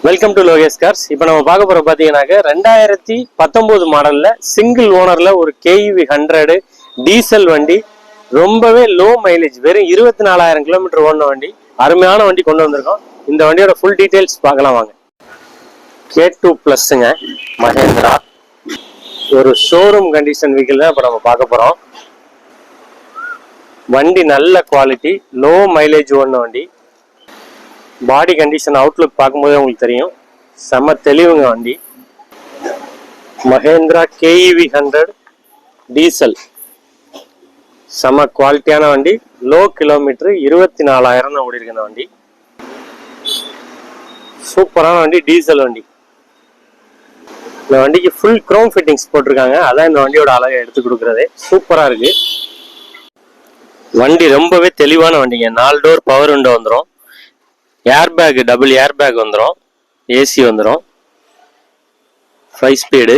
Welcome to Lokesh cars. இப்போ நம்ம பார்க்க போற பார்த்தீங்கன்னாக்க 2019 மாடல்ல சிங்கிள் ஓனர்ல ஒரு கேஇவி 100 டீசல் வண்டி, ரொம்பவே லோ மைலேஜ், வெறும் 24,000 கிலோமீட்டர் ஓடின வண்டி. அருமையான வண்டி கொண்டு வந்திருக்கோம். இந்த வண்டியோட ஃபுல் டீடைல்ஸ் பார்க்கலாம் வாங்க. K2 பிளஸ்ங்க, மஹேந்திரா, ஒரு ஷோரூம் கண்டிஷன் வெஹிக்கிள் தான் இப்போ நம்ம பார்க்க போறோம். வண்டி நல்ல குவாலிட்டி, லோ மைலேஜ் ஓடின வண்டி. பாடி கண்டிஷன் அவுட்லுக் பார்க்கும்போது உங்களுக்கு தெரியும், செம்ம தெளிவுங்க வண்டி. மஹேந்திரா கேஇவி 100 டீசல், செம்ம குவாலிட்டியான வண்டி. லோ கிலோமீட்டர், 24,000 தான் ஓடி இருக்கு இந்த வண்டி. சூப்பரான வண்டி, டீசல் வண்டி. இந்த வண்டிக்கு ஃபுல் குரோம் ஃபிட்டிங்ஸ் போட்டிருக்காங்க, அதான் இந்த வண்டியோட அழகை எடுத்து கொடுக்குறதே. சூப்பரா இருக்கு வண்டி, ரொம்பவே தெளிவான வண்டிங்க. 4 டோர் பவர் விண்டோ வந்துடும், air bag, double air bag வந்துடும், ஏசி வந்துடும், 5 ஸ்பீடு,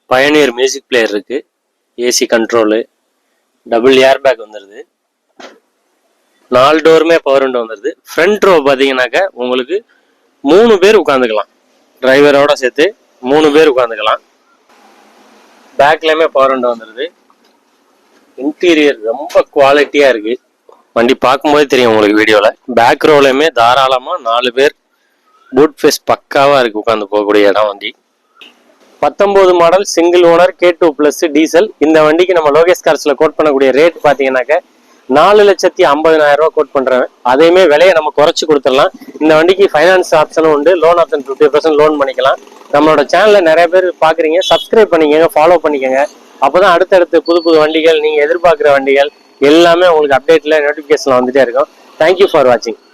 பயனியர் மியூசிக் பிளேயர் இருக்கு, AC control, double air bag வந்துடுது, 4 டோருமே பவர் விண்டோ வந்துடுது. ஃப்ரண்ட் ரோ பார்த்தீங்கன்னாக்க உங்களுக்கு 3 பேர் உட்காந்துக்கலாம், டிரைவரோட சேர்த்து 3 பேர் உட்காந்துக்கலாம். பேக்லயுமே பவர் விண்டோ வந்துடுது. இன்டீரியர் ரொம்ப குவாலிட்டியா இருக்கு வண்டி, பார்க்கும்போதே தெரியும் உங்களுக்கு வீடியோல. பேக் ரோலையுமே தாராளமா 4 பேர், பூட் ஃபேஸ் பக்காவா இருக்கு, உட்காந்து போகக்கூடிய இடம் வண்டி. 19 model single owner K2 plus diesel. இந்த வண்டிக்கு நம்ம லோகேஷ் கார்ஸ்ல கோட் பண்ணக்கூடிய ரேட் பாத்தீங்கன்னாக்க 4,50,000 கோட் பண்றேன். அதையுமே விலையை நம்ம குறைச்சு கொடுத்துடலாம். இந்த வண்டிக்கு ஃபைனான்ஸ் ஆப்ஷனும் உண்டு, லோன் ஆப்ஷன் 50% லோன் பண்ணிக்கலாம். நம்மளோட சேனல்ல நிறைய பேர் பாக்குறீங்க, சப்ஸ்கிரைப் பண்ணிக்கங்க, ஃபாலோ பண்ணிக்கங்க. அப்பதான் அடுத்தடுத்து புது புது வண்டிகள், நீங்க எதிர்பார்க்குற வண்டிகள் எல்லாமே உங்களுக்கு அப்டேட்ல நோட்டிபிகேஷன்ல வந்துட்டே இருக்கும். தேங்க்யூ ஃபார் வாட்சிங்.